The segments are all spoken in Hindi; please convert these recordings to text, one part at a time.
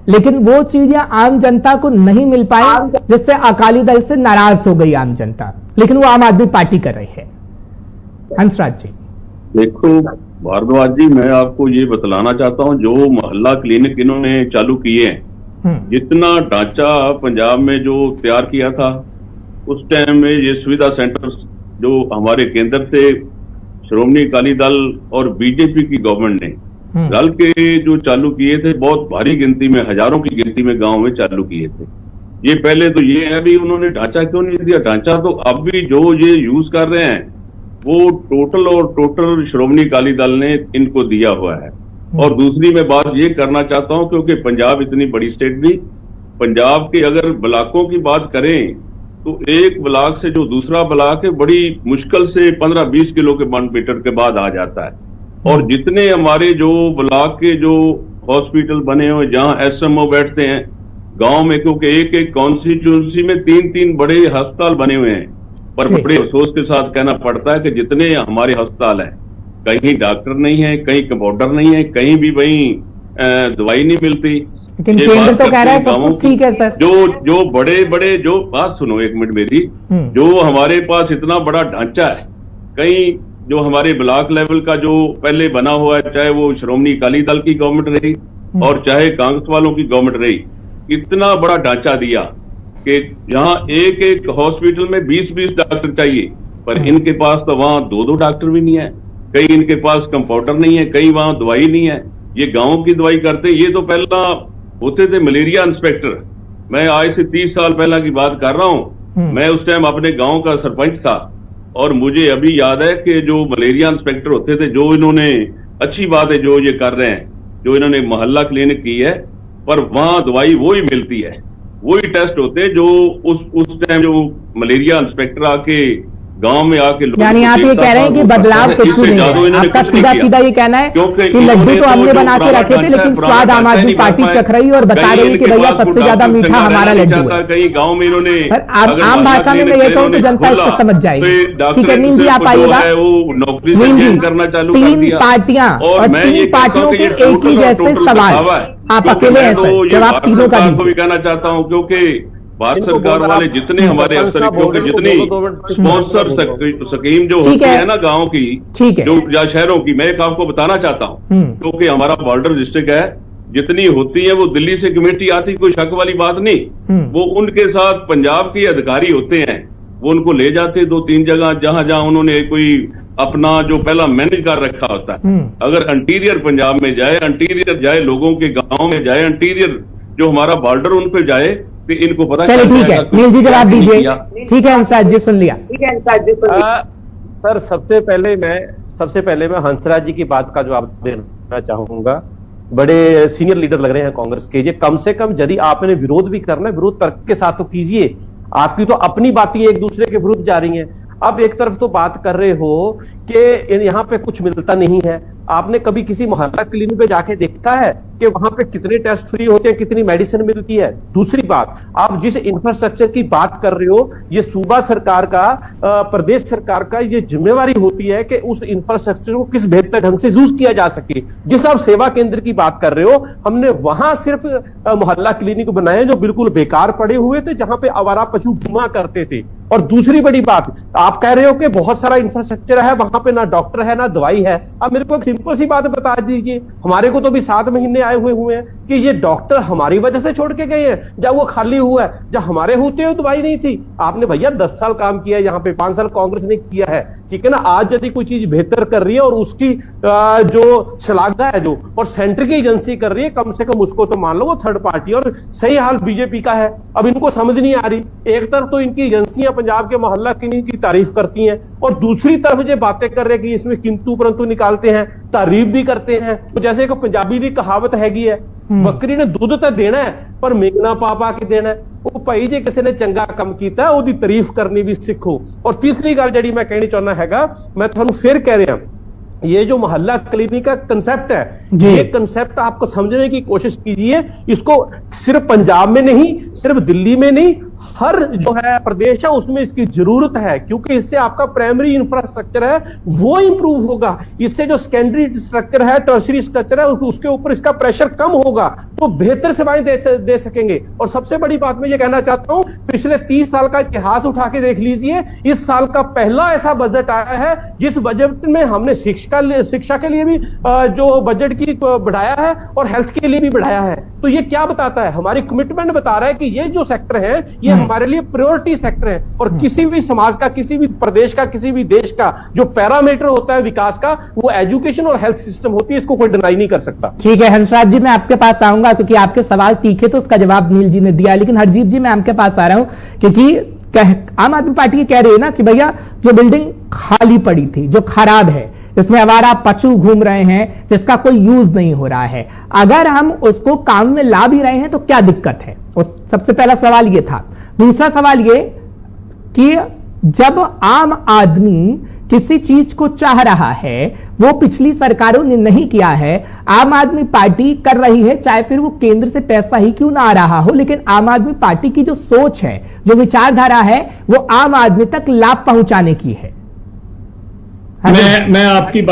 लेकिन वो चीजें आम जनता को नहीं मिल पाई, जिससे अकाली दल से नाराज हो गई आम जनता, लेकिन वो आम आदमी पार्टी कर रही है। हंसराज जी। देखो भारद्वाज जी, मैं आपको ये बतलाना चाहता हूँ, जो मोहल्ला क्लिनिक इन्होंने चालू किए हैं, जितना ढांचा पंजाब में जो तैयार किया था उस टाइम में, ये सुविधा सेंटर जो हमारे केंद्र से श्रोमणी अकाली दल और बीजेपी की गवर्नमेंट ने रल के जो चालू किए थे, बहुत भारी गिनती में, हजारों की गिनती में गांव में चालू किए थे। ये पहले तो ये है भी उन्होंने ढांचा क्यों नहीं दिया? ढांचा तो अब भी जो ये यूज कर रहे हैं वो टोटल श्रोमणी अकाली दल ने इनको दिया हुआ है। और दूसरी मैं बात ये करना चाहता हूं, क्योंकि पंजाब इतनी बड़ी स्टेट भी, पंजाब के अगर ब्लॉकों की बात करें तो एक ब्लॉक से जो दूसरा ब्लॉक है बड़ी मुश्किल से 15-20 किलो के मीटर के बाद आ जाता है। और जितने हमारे जो ब्लॉक के जो हॉस्पिटल बने हुए जहां एसएमओ बैठते हैं गांव में, क्योंकि एक एक कॉन्स्टिट्यूंसी में 3-3 बड़े अस्पताल बने हुए हैं, पर बड़े अफसोस के साथ कहना पड़ता है कि जितने हमारे अस्पताल हैं, कहीं डॉक्टर नहीं है, कहीं कंपाउंडर नहीं है, कहीं भी वहीं दवाई नहीं मिलती। लेकिन केंद्र तो कह रहा है सब कुछ ठीक है सर। जो बड़े जो बात सुनो एक मिनट मेरी, जो हमारे पास इतना बड़ा ढांचा है, कहीं जो हमारे ब्लॉक लेवल का जो पहले बना हुआ है, चाहे वो श्रोमणी अकाली दल की गवर्नमेंट रही और चाहे कांग्रेस वालों की गवर्नमेंट रही, इतना बड़ा ढांचा दिया कि जहां एक एक हॉस्पिटल में 20-20 डॉक्टर चाहिए, पर इनके पास तो वहां 2-2 डॉक्टर भी नहीं है, कहीं इनके पास कंपाउंडर नहीं है, कहीं वहां दवाई नहीं है। ये गांव की दवाई करते, ये तो पहला होते थे मलेरिया इंस्पेक्टर। मैं आज से 30 साल पहला की बात कर रहा हूं, मैं उस टाइम अपने गांव का सरपंच था और मुझे अभी याद है कि जो मलेरिया इंस्पेक्टर होते थे, जो इन्होंने अच्छी बात है जो ये कर रहे हैं, जो इन्होंने मोहल्ला क्लिनिक की है, पर वहां दवाई वही मिलती है, वही टेस्ट होते हैं जो उस टाइम जो मलेरिया इंस्पेक्टर आके गांव में आके, यानी आप ये कह रहे हैं कि बदलाव कुछ भी नहीं है। आपका सीधा ये कहना है कि लड्डू तो हमने बना के रखे थे, लेकिन स्वाद आम आदमी पार्टी चख रही है और बता रही है कि भैया सबसे ज्यादा मीठा हमारा लड्डू है। कहीं गाँव में इन्होंने, आम भाषा में मैं ये कहूँ तो जनता इसको समझ जाएगी। ठीक है, नींद भी आ पाइएगा। नौकरी से करना चालू कर दिया। 3 पार्टियां और 3 पार्टियों के एक ही जैसे सवाल, आप अकेले हैं सर, जवाब तीनों का भी कहना चाहता हूँ, क्योंकि भारत सरकार वाले जितने हमारे अफसर, क्योंकि जितनी स्पॉन्सर स्कीम जो होती है ना गाँव की, जो या शहरों की, मैं एक आपको बताना चाहता हूँ, क्योंकि हमारा बॉर्डर डिस्ट्रिक्ट है, जितनी होती है वो दिल्ली से कमेटी आती, कोई शक वाली बात नहीं। वो उनके साथ पंजाब के अधिकारी होते हैं, वो उनको ले जाते 2-3 जगह, जहां जहां उन्होंने कोई अपना जो पहला मैनेज कर रखा होता है। अगर इंटीरियर पंजाब में जाए, इंटीरियर जाए, लोगों के गाँव में जाए, इंटीरियर जो हमारा बॉर्डर उन पर जाए, तो इनको पता चलिए ठीक है। नील जी जवाब दीजिए। ठीक है हंसराज जी, सुन लिया। सर सबसे पहले मैं हंसराज जी की बात का जवाब देना चाहूंगा। बड़े सीनियर लीडर लग रहे हैं कांग्रेस के, ये कम से कम यदि आपने विरोध भी करना है, विरोध तर्क के साथ तो कीजिए। आपकी तो अपनी बातें एक दूसरे के विरुद्ध जा रही हैं। अब एक तरफ तो बात कर रहे हो कि यहाँ पे कुछ मिलता नहीं है। आपने कभी किसी मोहल्ला क्लिनिक पे जाके देखा है कि वहां पे कितने टेस्ट फ्री होते हैं, कितनी मेडिसिन मिलती है? दूसरी बात, आप जिस इंफ्रास्ट्रक्चर की बात कर रहे हो, ये सूबा सरकार का, प्रदेश सरकार का ये जिम्मेवारी होती है कि उस इंफ्रास्ट्रक्चर को किस बेहतर ढंग से यूज किया जा सके। जिस आप सेवा केंद्र की बात कर रहे हो, हमने वहां सिर्फ मोहल्ला क्लिनिक बनाए जो बिल्कुल बेकार पड़े हुए थे, जहां पे आवारा पशु घुमा करते थे। और दूसरी बड़ी बात, आप कह रहे हो कि बहुत सारा इंफ्रास्ट्रक्चर है, वहां पे ना डॉक्टर है ना दवाई है। अब मेरे को एक सिंपल सी बात बता दीजिए, हमारे को तो भी 7 महीने आए हुए हैं कि ये डॉक्टर हमारी वजह से छोड़ के गए हैं, जब वो खाली हुआ है, जब हमारे होते हुए दवाई नहीं थी। आपने भैया 10 साल काम किया है यहाँ पे, 5 साल कांग्रेस ने किया है, ठीक है ना। आज यदि कोई चीज बेहतर कर रही है और उसकी जो श्लाघा है जो, और सेंटर की एजेंसी कर रही है, कम से कम उसको तो मान लो वो थर्ड पार्टी। और सही हाल बीजेपी का है। अब इनको समझ नहीं आ रही, एक तरफ तो इनकी एजेंसियां पंजाब के मोहल्ला क्लिनिक की तारीफ करती हैं और दूसरी तरफ ये बातें कर रहे हैं कि इसमें किंतु परंतु निकालते हैं, तारीफ भी करते हैं। तो जैसे एक पंजाबी की कहावत हैगी है, बकरी ने दूध तो देना है पर मेघना पा के देना है। वो भाई जे किसी ने चंगा काम किया उसकी तारीफ करनी भी सीखो। और तीसरी गल जी मैं कहनी चाहना हैगा, मैं तुहानू फिर कह रहा, ये जो मोहल्ला क्लिनिक का कंसेप्ट है, ये कंसेप्ट आपको समझने की कोशिश कीजिए। इसको सिर्फ पंजाब में नहीं, सिर्फ दिल्ली में नहीं, हर जो है प्रदेश है उसमें इसकी जरूरत है, क्योंकि इससे आपका प्राइमरी इंफ्रास्ट्रक्चर है वो इंप्रूव होगा, इससे जो सेकेंडरी स्ट्रक्चर है, टर्शरी स्ट्रक्चर है, उसके ऊपर इसका प्रेशर कम होगा, तो बेहतर सेवाएं दे सकेंगे। और सबसे बड़ी बात मैं ये कहना चाहता हूं, पिछले 30 साल का इतिहास उठा के देख लीजिए, इस साल का पहला ऐसा बजट आया है जिस बजट में हमने शिक्षा के लिए भी जो बजट की बढ़ाया है और हेल्थ के लिए भी बढ़ाया है। तो ये क्या बताता है, हमारी कमिटमेंट बता रहा है कि ये जो सेक्टर है ये हमारे लिए प्रायोरिटी सेक्टर है, और किसी भी समाज का, किसी भी प्रदेश का, किसी भी देश का जो पैरामीटर होता है विकास का, वो एजुकेशन और हेल्थ सिस्टम होती है, इसको कोई डिनाई नहीं कर सकता। ठीक है हंसराज जी, मैं आपके पास आऊंगा क्योंकि आपके सवाल तीखे तो उसका जवाब नील जी ने दिया, लेकिन हरजीत जी मैं आपके पास आ रहा हूं क्योंकि आम आदमी पार्टी कह रही है ना कि भैया जो बिल्डिंग खाली पड़ी थी, जो खराब है, इसमें आवारा पशु घूम रहे हैं जिसका कोई यूज नहीं हो रहा है, अगर हम उसको काम में ला भी रहे हैं तो क्या दिक्कत है? सबसे पहला सवाल ये था। दूसरा सवाल ये कि जब आम आदमी किसी चीज को चाह रहा है, वो पिछली सरकारों ने नहीं किया है, आम आदमी पार्टी कर रही है, चाहे फिर वो केंद्र से पैसा ही क्यों ना आ रहा हो, लेकिन आम आदमी पार्टी की जो सोच है, जो विचारधारा है, वो आम आदमी तक लाभ पहुंचाने की है। मैं आपकी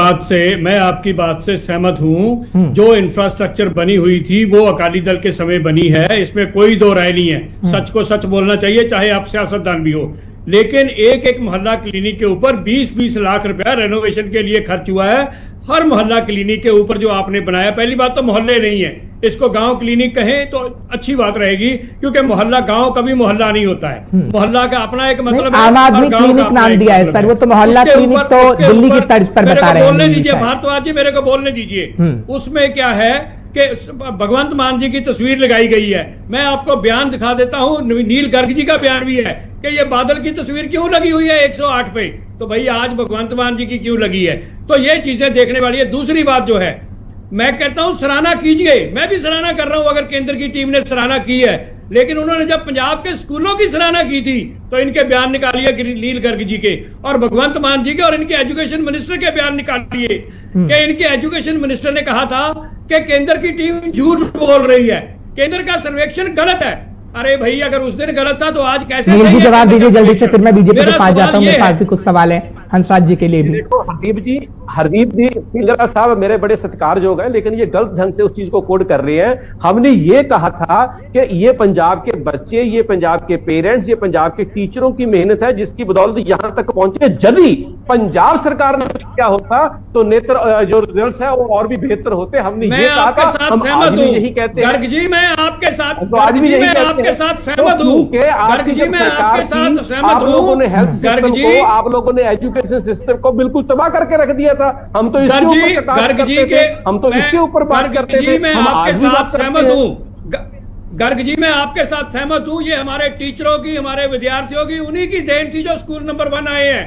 बात से सहमत हूं। जो इंफ्रास्ट्रक्चर बनी हुई थी वो अकाली दल के समय बनी है, इसमें कोई दो राय नहीं है। सच को सच बोलना चाहिए, चाहे आप सियासतदान भी हो। लेकिन एक मोहल्ला क्लिनिक के ऊपर 20-20 लाख रुपया रेनोवेशन के लिए खर्च हुआ है। हर मोहल्ला क्लिनिक के ऊपर जो आपने बनाया, पहली बात तो मोहल्ले नहीं है, इसको गांव क्लिनिक कहें तो अच्छी बात रहेगी, क्योंकि मोहल्ला गांव कभी मोहल्ला नहीं होता है। मोहल्ला का अपना एक मतलब है, आम आदमी क्लिनिक नाम दिया है सर, वो तो मोहल्ला क्लिनिक तो दिल्ली की तर्ज पर बता रहे हैं। बोलने दीजिए भारद्वाज जी, मेरे को बोलने दीजिए। उसमें क्या है कि भगवंत मान जी की तस्वीर लगाई गई है। मैं आपको बयान दिखा देता हूं, नील गर्ग जी का बयान भी है कि ये बादल की तस्वीर क्यों लगी हुई है 108 पे, तो भैया आज भगवंत मान जी की क्यों लगी है? तो ये चीजें देखने वाली है। दूसरी बात जो है, मैं कहता हूं सराहना कीजिए, मैं भी सराहना कर रहा हूं अगर केंद्र की टीम ने सराहना की है, लेकिन उन्होंने जब पंजाब के स्कूलों की सराहना की थी तो इनके बयान निकालिए नील गर्ग जी के और भगवंत मान जी के, और इनके एजुकेशन मिनिस्टर के बयान निकालिए कि इनके एजुकेशन मिनिस्टर ने कहा था कि केंद्र की टीम झूठ बोल रही है, केंद्र का सर्वेक्षण गलत है। अरे भाई, अगर उस दिन गलत था तो आज कैसे? नील जी जवाब दीजिए जल्दी से, फिर मैं बीजेपी के पास जाता हूं। मेरे पास भी कुछ सवाल है हंसराज जी के लिए भी। देखो हरदीप जी पिंजरा साहब मेरे बड़े सत्कार योग हैं, लेकिन ये गलत ढंग से उस चीज को कोड कर रहे हैं। हमने ये कहा था कि ये पंजाब के बच्चे, ये पंजाब के पेरेंट्स, ये पंजाब के टीचरों की मेहनत है जिसकी बदौलत यहां तक पहुंचे। यदि पंजाब सरकार ने कुछ किया होता तो नेत्र जो रिजल्ट्स है वो और भी बेहतर होते। हमने ये कहा था, हम आज भी यही कहते हैं। गर्ग जी मैं आपके साथ तो आज भी यही आपके साथ सहमत हूं। गर्ग जी मैं आपके साथ सहमत हूं। आप लोगों ने हेल्थ सिस्टम को, आप लोगों ने एजुकेशन सिस्टम को बिल्कुल तबाह करके रख दिया था। हम तो इसके ऊपर इसके ऊपर बात करते थे। मैं आपके साथ सहमत हूं। गर्ग जी मैं आपके साथ सहमत हूं। ये हमारे टीचरों की, हमारे विद्यार्थियों की, उन्हीं की देन थी जो स्कूल नंबर 1 आए हैं।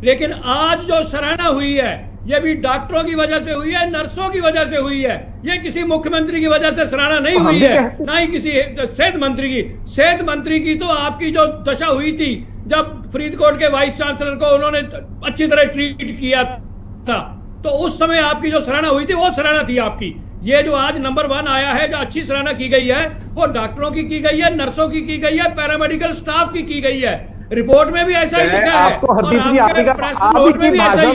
लेकिन आज जो सराहना हुई है ये भी डॉक्टरों की वजह से हुई है, नर्सों की वजह से हुई है। ये किसी मुख्यमंत्री की वजह से सराहना नहीं हुई है, ना ही किसी सेहत मंत्री की। सेहत मंत्री की तो आपकी जो दशा हुई थी जब फरीदकोट के वाइस चांसलर को उन्होंने अच्छी तरह ट्रीट किया था, तो उस समय आपकी जो सराहना हुई थी वो सराहना थी आपकी। ये जो आज नंबर 1 आया है, जो अच्छी सराहना की गई है, वो डॉक्टरों की गई है, नर्सों की गई है, पैरामेडिकल स्टाफ की गई है। रिपोर्ट में भी ऐसा ही लिखा है। आपको हरदीप जी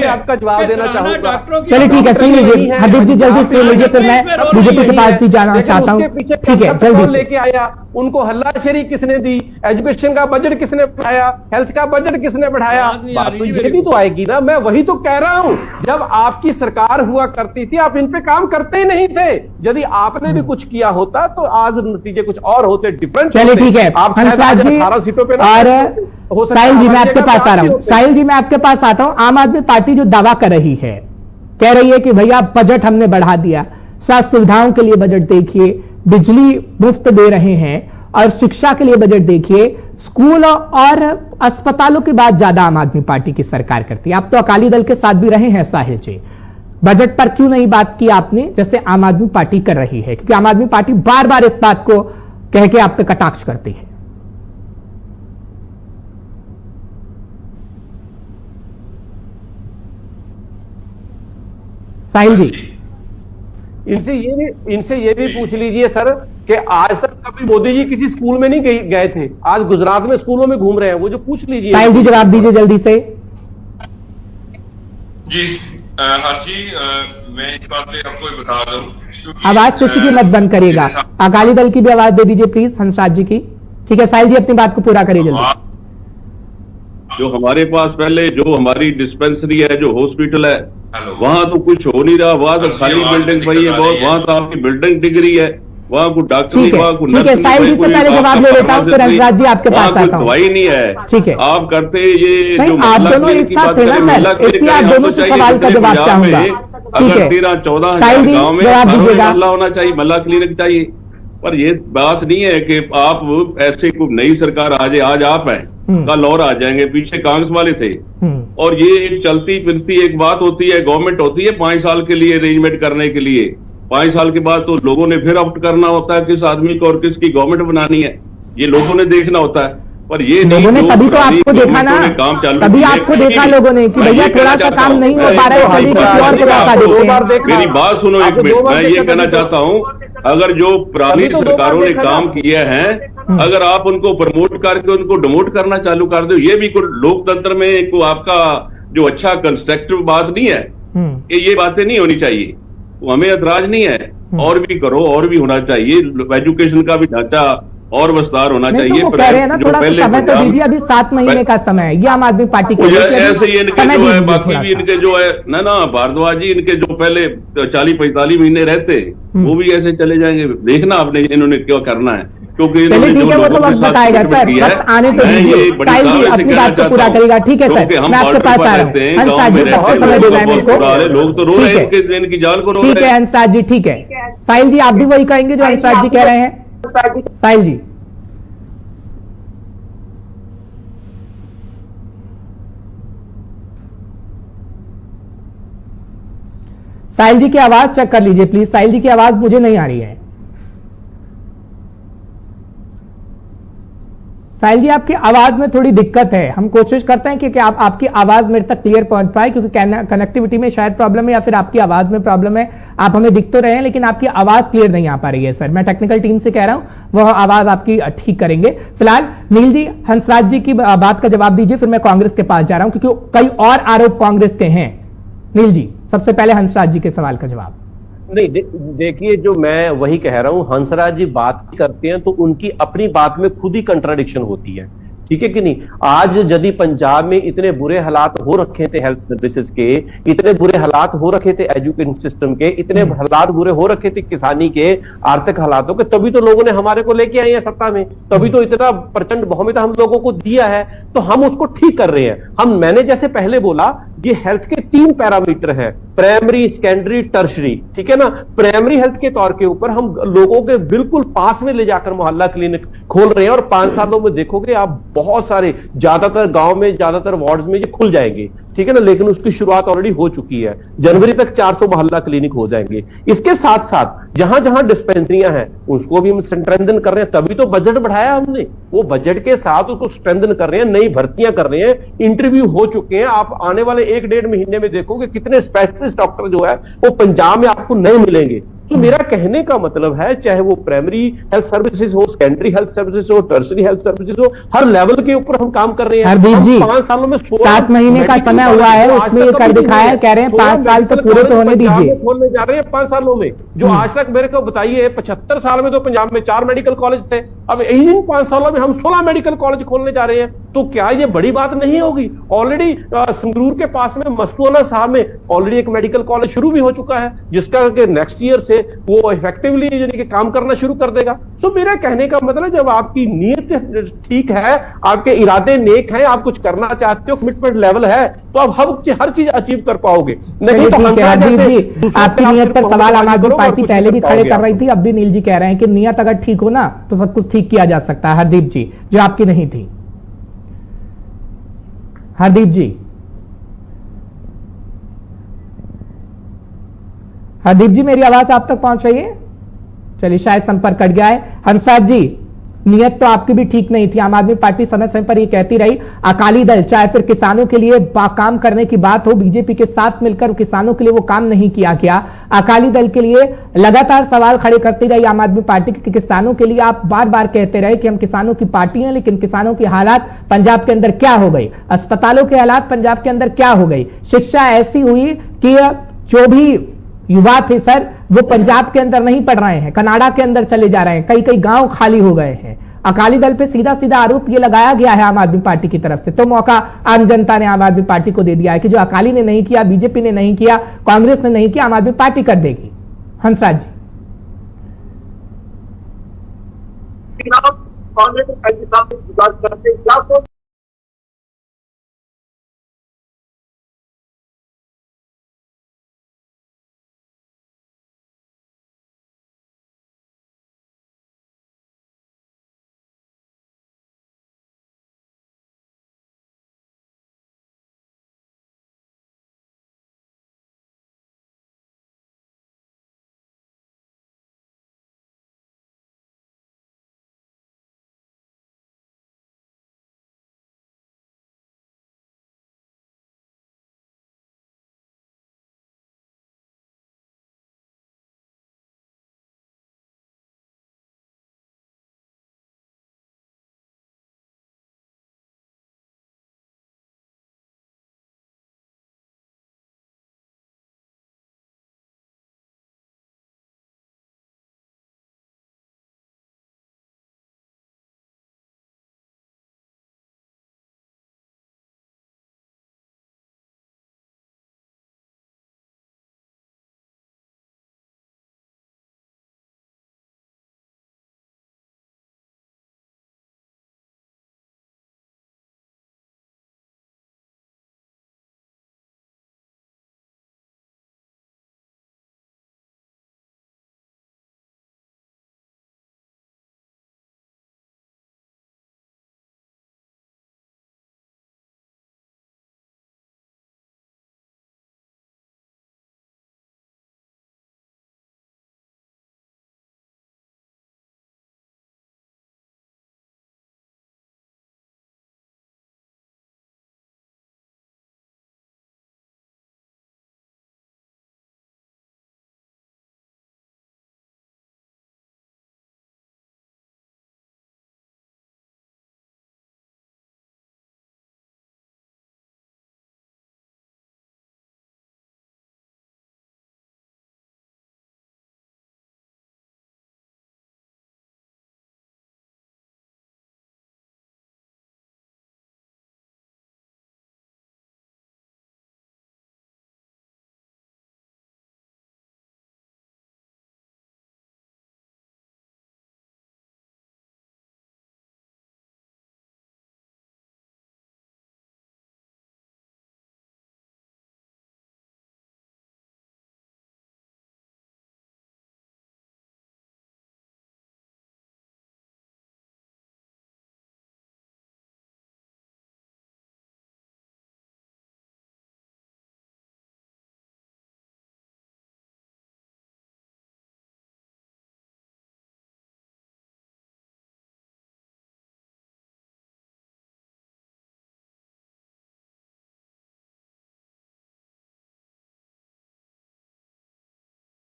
आपका जवाब देना चाहूंगा। चलिए ठीक है, सुन लीजिए हरदीप जी, जल्दी सुन लीजिए, फिर मैं बीजेपी के पास भी जाना चाहता हूँ। ठीक है, जल्दी लेके आया, उनको हल्लाशेरी किसने दी, एजुकेशन का बजट किसने बढ़ाया, हेल्थ का बजट किसने बढ़ाया, बात तो ये भी तो आएगी ना। मैं वही तो कह रहा हूं, जब आपकी सरकार हुआ करती थी आप इन पे काम करते ही नहीं थे। यदि आपने भी कुछ किया होता तो आज नतीजे कुछ और होते, डिफरेंट। चलिए ठीक है, आप 18 सीटों पे और साहिल जी मैं आपके पास आ रहा हूं। साहिल जी मैं आपके पास आता हूं। आम आदमी पार्टी जो दावा कर रही है, कह रही है कि भैया बजट हमने बढ़ा दिया, स्वास्थ्य सुविधाओं के लिए बजट देखिए, बिजली मुफ्त दे रहे हैं, और शिक्षा के लिए बजट देखिए, स्कूल और अस्पतालों की बात ज्यादा आम आदमी पार्टी की सरकार करती है। आप तो अकाली दल के साथ भी रहे हैं साहिल जी, बजट पर क्यों नहीं बात की आपने जैसे आम आदमी पार्टी कर रही है? क्योंकि आम आदमी पार्टी बार बार इस बात को कह के आप पे कटाक्ष करती है। साहिल जी इनसे ये भी पूछ लीजिए सर कि आज तक कभी मोदी जी किसी स्कूल में नहीं गए थे, आज गुजरात में स्कूलों में घूम रहे हैं, वो जो पूछ लीजिए। साहिल जी जवाब दीजिए जल्दी से। जी हर जी, मैं इस बात पे आपको बता दूं, आवाज किसी की मत बंद करिएगा, अकाली दल की भी आवाज दे दीजिए प्लीज, हंसराज जी की। ठीक है साहिल जी अपनी बात को पूरा करिए जल्दी। जो हमारे पास पहले जो हमारी डिस्पेंसरी है, जो हॉस्पिटल है, वहां तो कुछ हो नहीं रहा, वहां तो खाली बिल्डिंग पड़ी है बहुत, वहां तो आपकी बिल्डिंग डिग्री है, वहां को डॉक्टर नहीं, वहां को ठीक है साहिल जी से पहले जवाब ले लेता हूँ, फिर हंसराज जी आपके पास आता हूँ। दवाई नहीं है, ठीक है आप करते ये नहीं, जो आप दोनों एक साथ थे ना सर, इसलिए आप दोनों से सवाल का जवाब चाहूंगा। अगर 13-14 हजार गाँव में मल्ला होना चाहिए, मल्ला क्लिनिक चाहिए, पर ये बात नहीं है कि आप ऐसे कोई नई सरकार आज आप हैं, कल और आ जाएंगे, पीछे कांग्रेस वाले थे। और ये एक चलती फिरती एक बात होती है, गवर्नमेंट होती है 5 साल के लिए अरेंजमेंट करने के लिए, 5 साल के बाद तो लोगों ने फिर ऑप्ट करना होता है किस आदमी को और किसकी गवर्नमेंट बनानी है, ये लोगों ने देखना होता है। पर ये लोगों ने तभी तो आपको देखा ना, तभी आपको देखा लोगों ने कि भैया थोड़ा सा काम नहीं हो पा रहा है, किसी और को मौका देते हैं। मेरी बात सुनो एक मिनट, मैं ये कहना चाहता हूँ, अगर जो पुरानी सरकारों ने काम किए हैं, अगर आप उनको प्रमोट करके उनको डिमोट करना चालू कर दो, ये भी लोकतंत्र में एक आपका जो अच्छा कंस्ट्रक्टिव बात नहीं है, ये बातें नहीं होनी चाहिए, हमें ऐतराज नहीं है, और भी करो, और भी होना चाहिए, एजुकेशन का भी ढांचा और विस्तार होना चाहिए। तो कह रहे हैं ना थोड़ा सा समय तो दीजिए, अभी 7 महीने का समय है, ये आम आदमी पार्टी के ऐसे ही इनके जो है, बाकी भी इनके जो है ना भारद्वाज जी, इनके जो पहले 40-45 महीने रहते वो भी ऐसे चले जाएंगे, देखना आपने इन्होंने क्या करना है, क्योंकि चलिए ठीक है, वो तो वक्त बताएगा सर, वक्त आने तो दीजिए, साहिल जी अपनी बात को पूरा करेगा। ठीक है सर, मैं आपके पास आ रहा हूँ, हंसराज जी बहुत समय दे रहे हैं मेरे को, लोग तो रो रहे हैं इनकी जान को, ठीक है हंसराज जी, ठीक है साहिल जी आप भी वही कहेंगे जो हंसराज जी कह रहे हैं। साहिल जी साहिल जी की आवाज चेक कर लीजिए प्लीज, साहिल जी की आवाज मुझे नहीं आ रही है। साहिल जी आपकी आवाज में थोड़ी दिक्कत है, हम कोशिश करते हैं कि आप आपकी आवाज मेरे तक क्लियर पहुंच पाए, क्योंकि कनेक्टिविटी में शायद प्रॉब्लम है या फिर आपकी आवाज में प्रॉब्लम है। आप हमें दिख तो रहे हैं लेकिन आपकी आवाज क्लियर नहीं आ पा रही है सर, मैं टेक्निकल टीम से कह रहा हूं वह आवाज आपकी ठीक करेंगे। फिलहाल नील जी हंसराज जी की बात का जवाब दीजिए, फिर मैं कांग्रेस के पास जा रहा हूं क्योंकि कई और आरोप कांग्रेस के हैं। नील जी सबसे पहले हंसराज जी के सवाल का जवाब। नहीं देखिए, जो मैं वही कह रहा हूं, हंसराज जी बात करते हैं तो उनकी अपनी बात में खुद ही कंट्राडिक्शन होती है, ठीक है कि नहीं। आज यदि पंजाब में इतने बुरे हालात हो रखे थे हेल्थ सर्विसेज के, इतने बुरे हालात हो रखे थे एजुकेशन सिस्टम के, इतने हालात बुरे हो रखे थे किसानी के, आर्थिक हालातों के, तभी तो लोगों ने हमारे को लेके आए हैं सत्ता में, तभी तो इतना प्रचंड बहुमत हम लोगों को दिया है, तो हम उसको ठीक कर रहे हैं। मैंने जैसे पहले बोला, ये हेल्थ के 3 पैरामीटर हैं, प्राइमरी, सेकेंडरी, टर्शरी, ठीक है ना। प्राइमरी हेल्थ के तौर के ऊपर हम लोगों के बिल्कुल पास में ले जाकर मोहल्ला क्लिनिक खोल रहे हैं, और 5 सालों में देखोगे आप बहुत सारे, ज्यादातर गांव में, ज्यादातर वार्ड्स में ये खुल जाएंगे, ठीक है ना। लेकिन उसकी शुरुआत ऑलरेडी हो चुकी है, जनवरी तक 400 मोहल्ला क्लिनिक हो जाएंगे। इसके साथ साथ जहां जहां डिस्पेंसरियां हैं उसको भी हम स्ट्रेंथन कर रहे हैं, तभी तो बजट बढ़ाया हमने, वो बजट के साथ उसको स्ट्रेंथन कर रहे हैं, नई भर्तियां कर रहे हैं, इंटरव्यू हो चुके हैं। आप आने वाले 1-1.5 महीने में देखोगे कितने स्पेशलिस्ट डॉक्टर जो है वो पंजाब में आपको नए मिलेंगे। तो मेरा कहने का मतलब है, चाहे वो प्राइमरी हेल्थ सर्विसेज हो, सेकेंडरी हेल्थ सर्विसेज हो, टर्शरी हेल्थ सर्विसेज हो, हर लेवल के ऊपर हम काम कर रहे हैं। हरदीप जी 5 सालों में 7 महीने का समय हुआ है, उसमें ये कर दिखाया है, कह रहे हैं 5 साल तो पूरे तो होने दीजिए, खोलने जा रहे हैं 5 सालों में। जो आज तक मेरे को बताइए, 75 साल में तो पंजाब में 4 मेडिकल कॉलेज थे, अब इन 5 सालों में हम 16 मेडिकल कॉलेज खोलने जा रहे हैं, तो क्या ये बड़ी बात नहीं होगी। ऑलरेडी संगरूर के पास में मस्तूआना साहब में ऑलरेडी एक मेडिकल कॉलेज शुरू भी हो चुका है, जिसका नेक्स्ट ईयर से वो इफेक्टिवली यानी कि काम करना शुरू कर देगा। सो मेरा कहने का मतलब, जब आपकी नीयत ठीक है, आपके इरादे नेक हैं, आप कुछ करना चाहते हो, कमिटमेंट लेवल है, तो आप हर चीज अचीव कर पाओगे। नहीं तो आपकी नीयत पर सवाल आम आदमी पार्टी पहले भी खड़े कर रही थी, अब भी नील जी कह रहे हैं कि नीयत अगर ठीक हो ना तो सब कुछ ठीक किया जा सकता है। हरदीप जी जो आपकी नहीं थी, हरदीप जी, हरदीप जी मेरी आवाज आप तक पहुंच रही है? चलिए शायद संपर्क कट गया है। हंसराज जी नीयत तो आपकी भी ठीक नहीं थी। आम आदमी पार्टी समय समय पर ये कहती रही, अकाली दल चाहे फिर किसानों के लिए काम करने की बात हो, बीजेपी के साथ मिलकर किसानों के लिए वो काम नहीं किया गया। अकाली दल के लिए लगातार सवाल खड़े करती रही आम आदमी पार्टी कि किसानों के लिए आप बार बार कहते रहे कि हम किसानों की पार्टी हैं, लेकिन किसानों की हालात पंजाब के अंदर क्या हो गई, अस्पतालों के हालात पंजाब के अंदर क्या हो गई, शिक्षा ऐसी हुई कि जो भी युवा थे सर वो पंजाब के अंदर नहीं पढ़ रहे हैं, कनाडा के अंदर चले जा रहे हैं, कई कई गांव खाली हो गए हैं। अकाली दल पे सीधा सीधा आरोप ये लगाया गया है आम आदमी पार्टी की तरफ से। तो मौका आम जनता ने आम आदमी पार्टी को दे दिया है कि जो अकाली ने नहीं किया, बीजेपी ने नहीं किया, कांग्रेस ने नहीं किया, आम आदमी पार्टी कर देगी। हंसराज जी, कांग्रेस